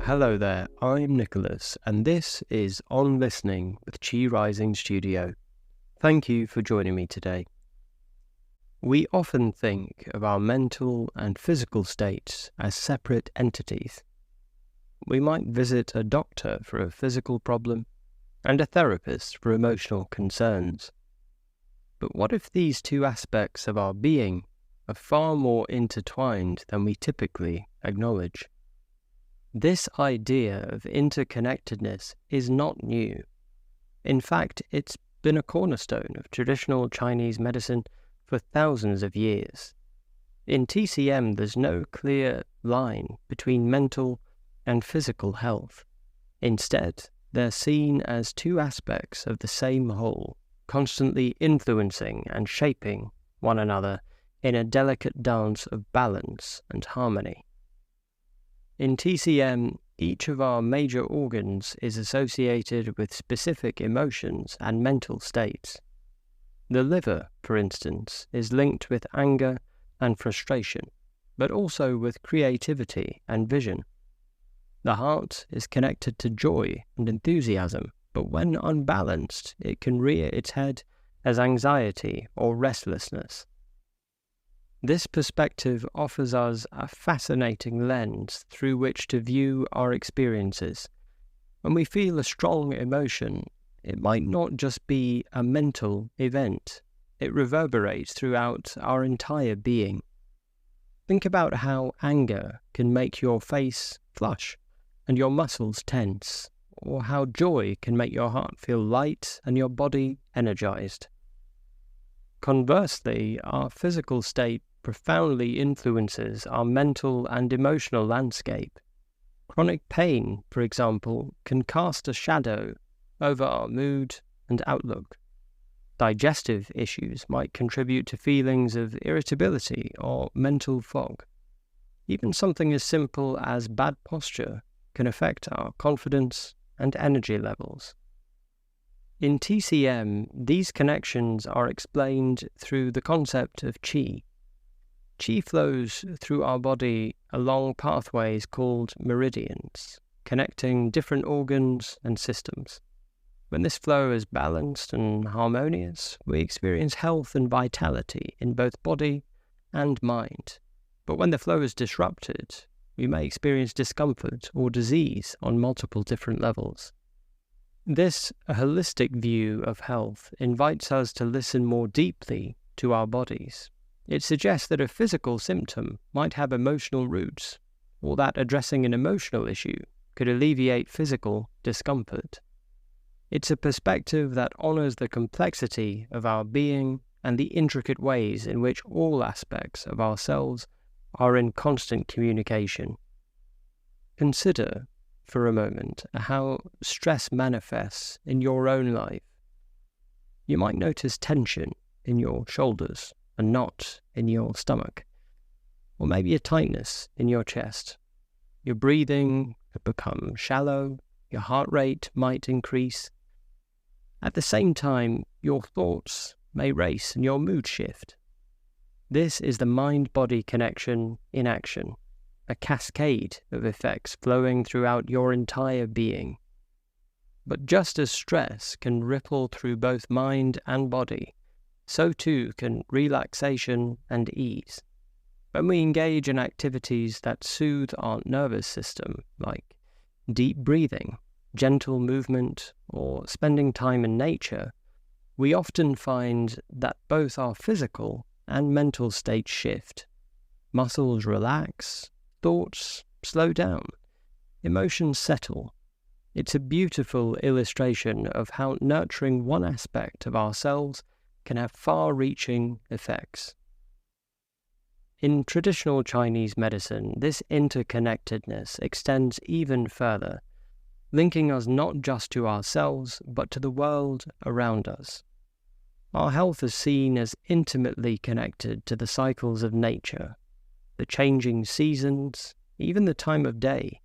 Hello there, I'm Nicholas, and this is On Listening with Chi Rising Studio. Thank you for joining me today. We often think of our mental and physical states as separate entities. We might visit a doctor for a physical problem and a therapist for emotional concerns. But what if these two aspects of our being are far more intertwined than we typically acknowledge? This idea of interconnectedness is not new. In fact, it's been a cornerstone of traditional Chinese medicine for thousands of years. In TCM, there's no clear line between mental and physical health. Instead, they're seen as two aspects of the same whole, constantly influencing and shaping one another in a delicate dance of balance and harmony. In TCM, each of our major organs is associated with specific emotions and mental states. The liver, for instance, is linked with anger and frustration, but also with creativity and vision. The heart is connected to joy and enthusiasm, but when unbalanced, it can rear its head as anxiety or restlessness. This perspective offers us a fascinating lens through which to view our experiences. When we feel a strong emotion, it might not just be a mental event. It reverberates throughout our entire being. Think about how anger can make your face flush and your muscles tense, or how joy can make your heart feel light and your body energized. Conversely, our physical state profoundly influences our mental and emotional landscape. Chronic pain, for example, can cast a shadow over our mood and outlook. Digestive issues might contribute to feelings of irritability or mental fog. Even something as simple as bad posture can affect our confidence and energy levels. In TCM, these connections are explained through the concept of qi. Qi flows through our body along pathways called meridians, connecting different organs and systems. When this flow is balanced and harmonious, we experience health and vitality in both body and mind. But when the flow is disrupted, we may experience discomfort or disease on multiple different levels. This holistic view of health invites us to listen more deeply to our bodies. It suggests that a physical symptom might have emotional roots, or that addressing an emotional issue could alleviate physical discomfort. It's a perspective that honors the complexity of our being and the intricate ways in which all aspects of ourselves are in constant communication. Consider, for a moment, how stress manifests in your own life. You might notice tension in your shoulders, a knot in your stomach, or maybe a tightness in your chest. Your breathing could become shallow, your heart rate might increase. At the same time, your thoughts may race and your mood shift. This is the mind-body connection in action, a cascade of effects flowing throughout your entire being. But just as stress can ripple through both mind and body, so too can relaxation and ease. When we engage in activities that soothe our nervous system, like deep breathing, gentle movement, or spending time in nature, we often find that both our physical and mental states shift. Muscles relax, thoughts slow down, emotions settle. It's a beautiful illustration of how nurturing one aspect of ourselves can have far-reaching effects. In traditional Chinese medicine, this interconnectedness extends even further, linking us not just to ourselves, but to the world around us. Our health is seen as intimately connected to the cycles of nature, the changing seasons, even the time of day.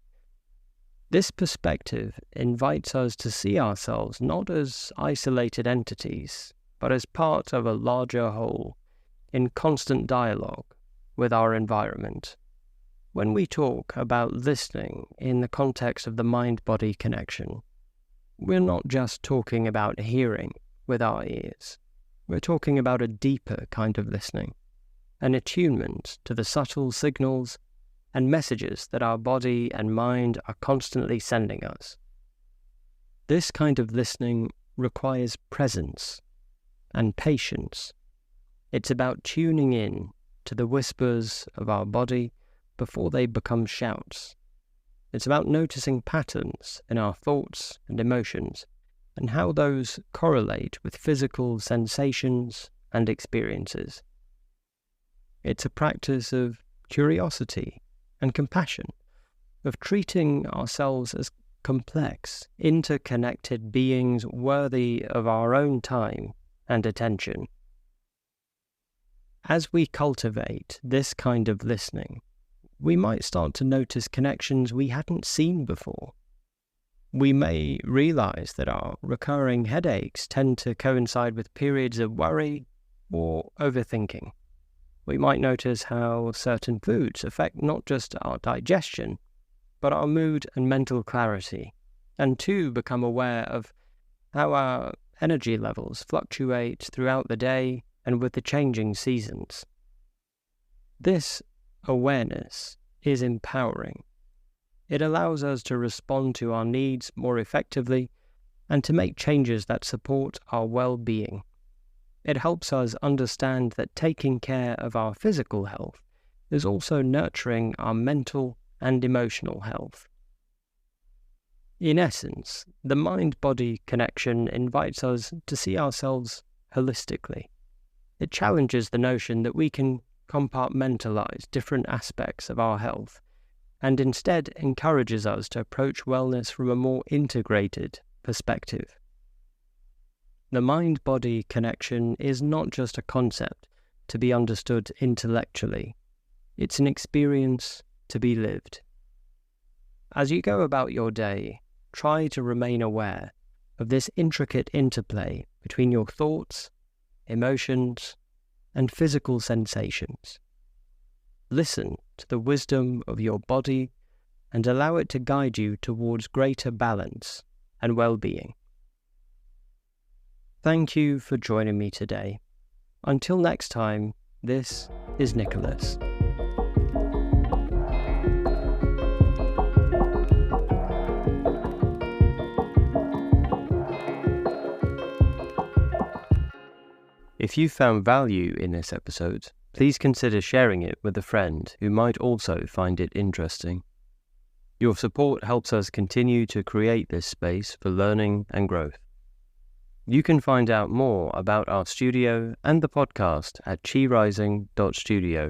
This perspective invites us to see ourselves not as isolated entities, but as part of a larger whole, in constant dialogue with our environment. When we talk about listening in the context of the mind-body connection, we're not just talking about hearing with our ears. We're talking about a deeper kind of listening, an attunement to the subtle signals and messages that our body and mind are constantly sending us. This kind of listening requires presence and patience. It's about tuning in to the whispers of our body before they become shouts. It's about noticing patterns in our thoughts and emotions and how those correlate with physical sensations and experiences. It's a practice of curiosity and compassion, of treating ourselves as complex, interconnected beings worthy of our own time and attention. As we cultivate this kind of listening, we might start to notice connections we hadn't seen before. We may realize that our recurring headaches tend to coincide with periods of worry or overthinking. We might notice how certain foods affect not just our digestion, but our mood and mental clarity, and too become aware of how our energy levels fluctuate throughout the day and with the changing seasons. This awareness is empowering. It allows us to respond to our needs more effectively and to make changes that support our well-being. It helps us understand that taking care of our physical health is also nurturing our mental and emotional health. In essence, the mind-body connection invites us to see ourselves holistically. It challenges the notion that we can compartmentalize different aspects of our health, and instead encourages us to approach wellness from a more integrated perspective. The mind-body connection is not just a concept to be understood intellectually. It's an experience to be lived. As you go about your day, try to remain aware of this intricate interplay between your thoughts, emotions, and physical sensations. Listen to the wisdom of your body and allow it to guide you towards greater balance and well-being. Thank you for joining me today. Until next time, this is Nicholas. If you found value in this episode, please consider sharing it with a friend who might also find it interesting. Your support helps us continue to create this space for learning and growth. You can find out more about our studio and the podcast at chirising.studio.